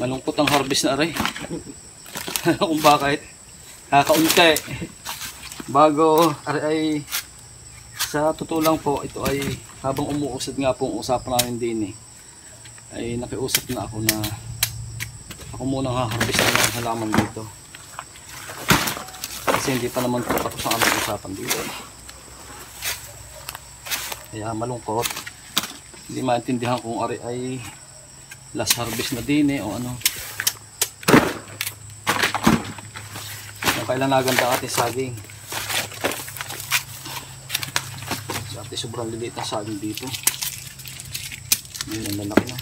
Malungkot ang harvest na aray. Kung bakit kakaunti bago aray ay sa totoo lang po, ito ay habang umuusad nga po ang usapan namin din ay nakiusap na ako na ako munang haharvest ng halaman dito kasi hindi pa naman po tapos ang aming usapan dito. Kaya malungkot, hindi maintindihan kung aray ay last harvest na din o ano. Yung kailan naganda ate saging. Si ate sobrang liliit ang saging dito. Ngayon ang lalaki na.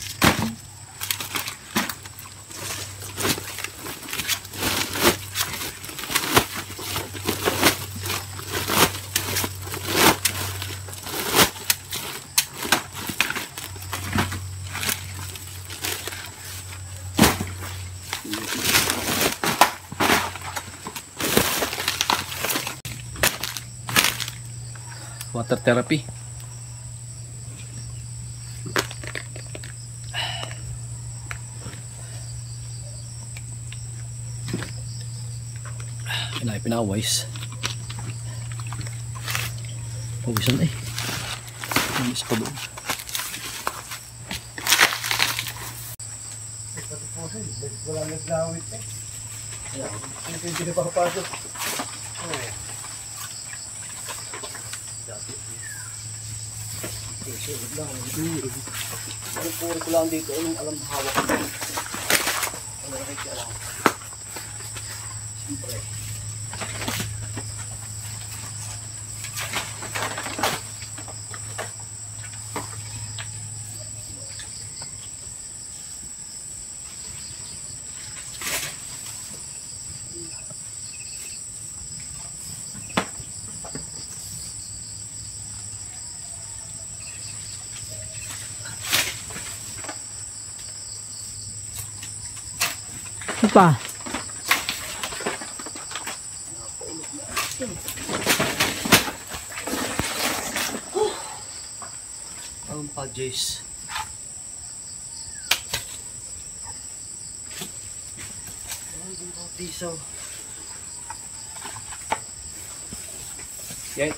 Water therapy. Pinawais. Pawisan eh. Pawisan pa doon. Wala naglawit eh. Hindi na papapasok. Puro ko lang dito. Anong alam hawak ko? Ano rin siya lang. Siyempre. Pa. Ang pa-jace. Ang pa-tisaw. Yan.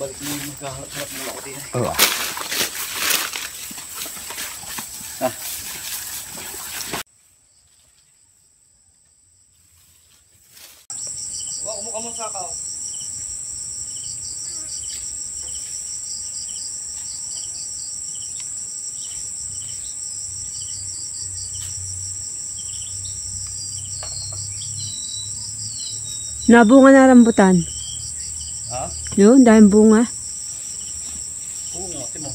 Balik mo yung magkaharap-harap mo ako din. Oo. Umukha mo sa kao. Nabunga na rambutan. Ha? Yun, dahil bunga. Oo nga, timo.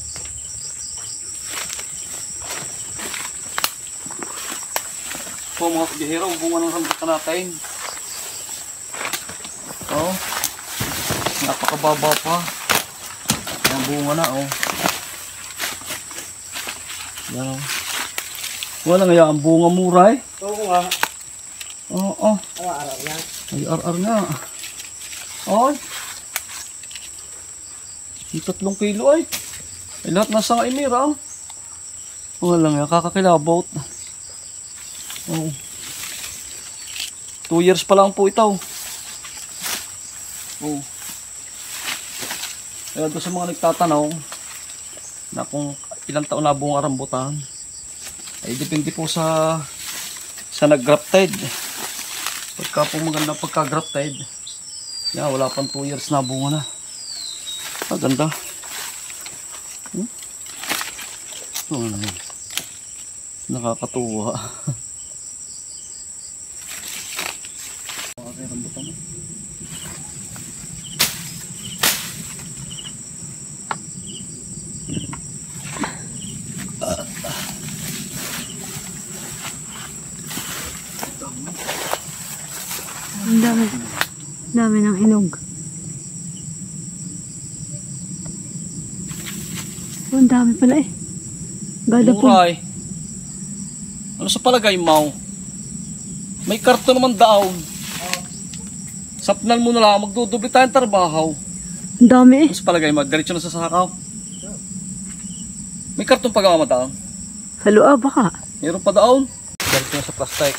Po mga kabihero, bunga ng rambutan natin. Oh, napakababa pa. Ang bunga na oh. Yan oh. Wala nga ang bunga mura eh. Oo nga. Oo. Araw-araw yan. Ay ar-ar nga. Ay. 3 kilo ay. Ay lahat nasa kainira oh. Wala nga kakakilabot. Oh. 2 years pa lang po ito. Oh. Kaya doon sa mga nagtatanong na kung ilang taon na bunga rambutan, ay depende po sa nag-grafted. Pagka po maganda pagka-grafted, yan, wala pang 2 years na bunga na. Ah, ganda. Oh, nakakatuwa. Laki rambutan mo. Ang dami. Dami ng hinog. Oh, ang dami pala eh. Gada po. Muray. Ano sa palagay mo? May karton naman daon. Sapnan mo na lang, magdudubli tayong trabaho. Ang dami eh. Ano sa palagay mo? Diretso na sa sakaw. May karton pa gawa mo daon? Sa loob baka. Meron pa daon? Diretso na sa plastic.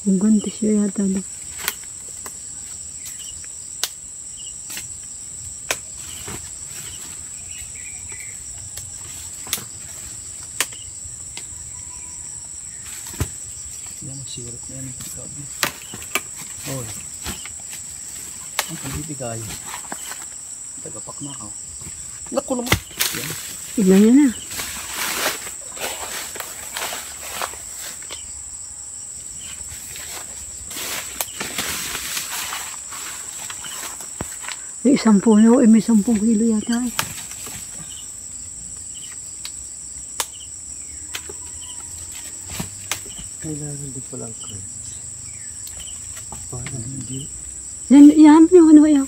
Yung guntis yun yata doon. Yan, magsirit na yan. Oy. Ang pagibigay. Tagapak na ako. Naku naman. Yan. Tignan nyo na. May 10 puno, may 10 kilo yata eh. Kailangan din palang crates. Paano hindi? Yan yung ano yan.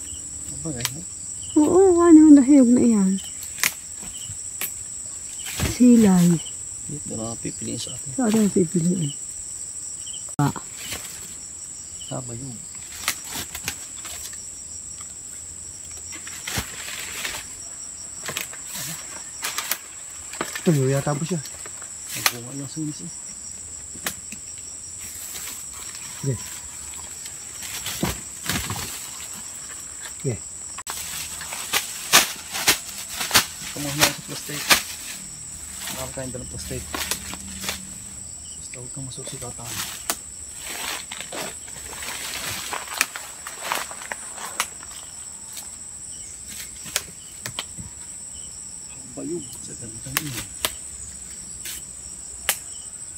Aba eh. Oo, ano yung nahiyog na yan. Silay. Dito na pipiliin sa atin. Saan na pipiliin? Sabayog. Tuyo yata po siya. Ang bunga ng sunis eh. Okay. Okay. Kumuha na sa plastic. Marami tayong dalang plastic. Basta huwag kang masusikatan. Bayog sa gandang yun.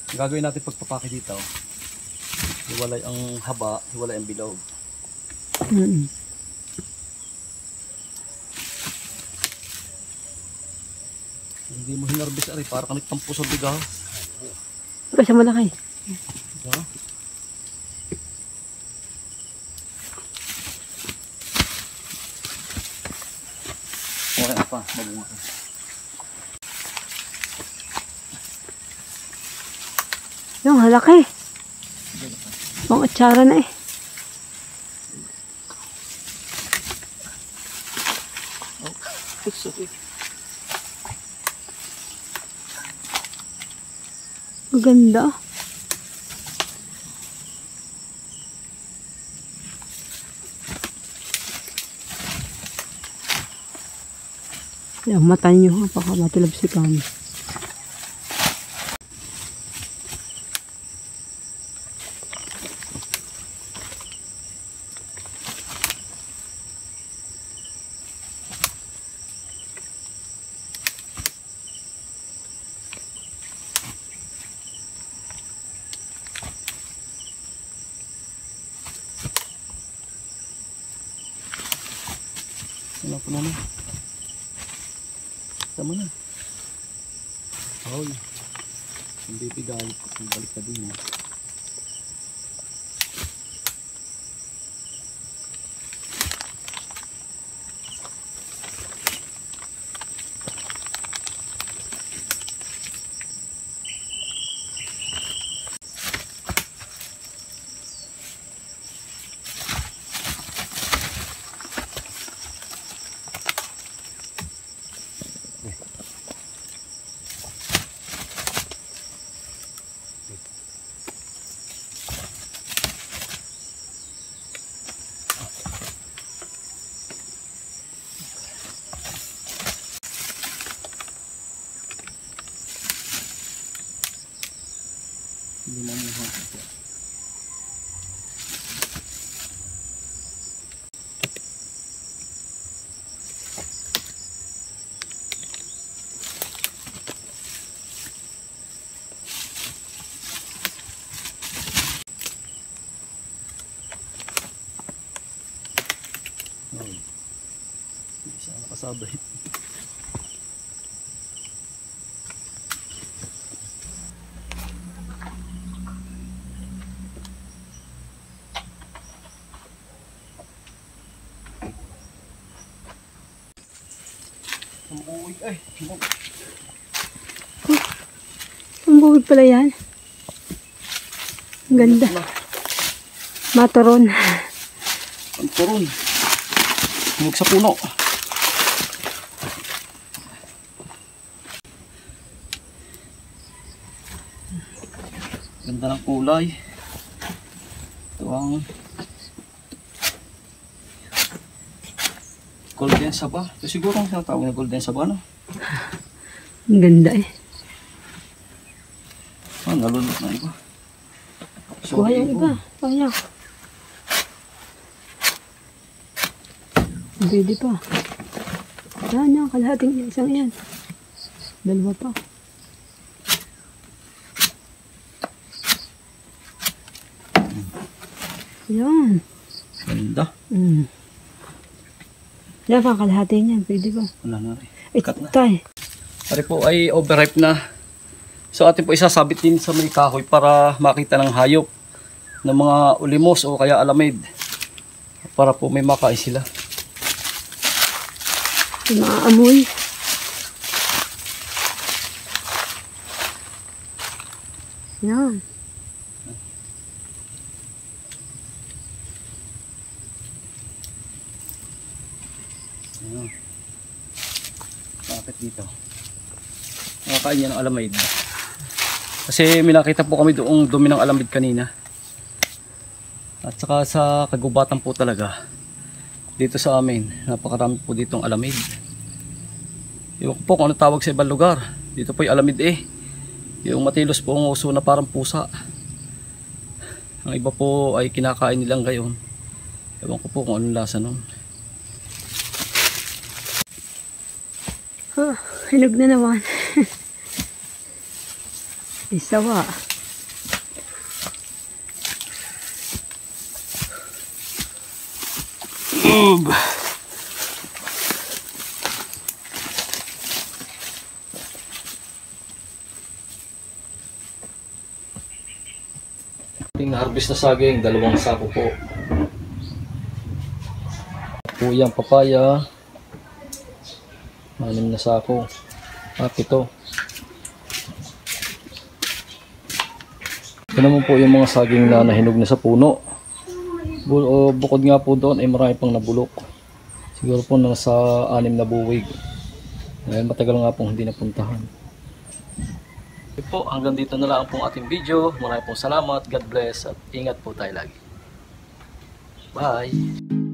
Ang gagawin natin pagpapaki dito, hiwalay ang haba, hiwalay ang bilog. Hindi mo hinarbis ari para kanit tampo sa bigas. Kasi malaki. Diba? Wala pa, mabunga ka. Yung halaki. Pang atsara na eh. Oh, sorry. Maganda. Yung mata nyo, baka matilabsikan. Wala pa naman. Tama na. Hoy. Hindi bigay. Balik ka din eh. Isa nakasabay. Ang buwig ay. Ang bukid pala yan. Ang ganda. Matoron. Ang turon. Huwag sa puno. Ganda ng kulay. Ito ang golden saba. Ito siguro ang tinatawag na golden saba, no? Ang ganda eh. Ah, nalunod na iba. Kuha yung iba. Kaya. Pwede pa. Yan yan. Kalahating isang yan. Dalawa pa. Yan. Ganda. Yan pa kalahati niyan. Pwede pa. Wala na rin. Ito tayo. Pare po ay overripe na. So atin po isasabit din sa may kahoy para makita ng hayop ng mga ulimos o kaya alamid. Para po may makain sila. Yung mga amoy. Yan. Ayan. Bakit dito? Nakakain niya ng alamid. Kasi may nakita po kami doong dumi ng alamid kanina. At saka sa kagubatan po talaga. Dito sa amin, napakarami po ditong alamid. Iwan ko po kung ano tawag sa ibang lugar. Dito po yung alamid eh. Yung matilos po ang uso na parang pusa. Ang iba po ay kinakain nilang gayon. Ewan ko po kung anong lasa nun. Oh, hinog na naman. Isawa. Ating na-harvest na saging, 2 sako po. Puyang papaya, 6 na sako. At ito. Ito naman po yung mga saging na nahinog na sa puno. Bukod nga po doon ay marami pang nabulok. Siguro po nasa 6 na buwig. Ngayon matagal nga pong hindi napuntahan. Okay po, hanggang dito na lang po ang ating video. Maraming pong salamat, God bless at ingat po tayo lagi. Bye!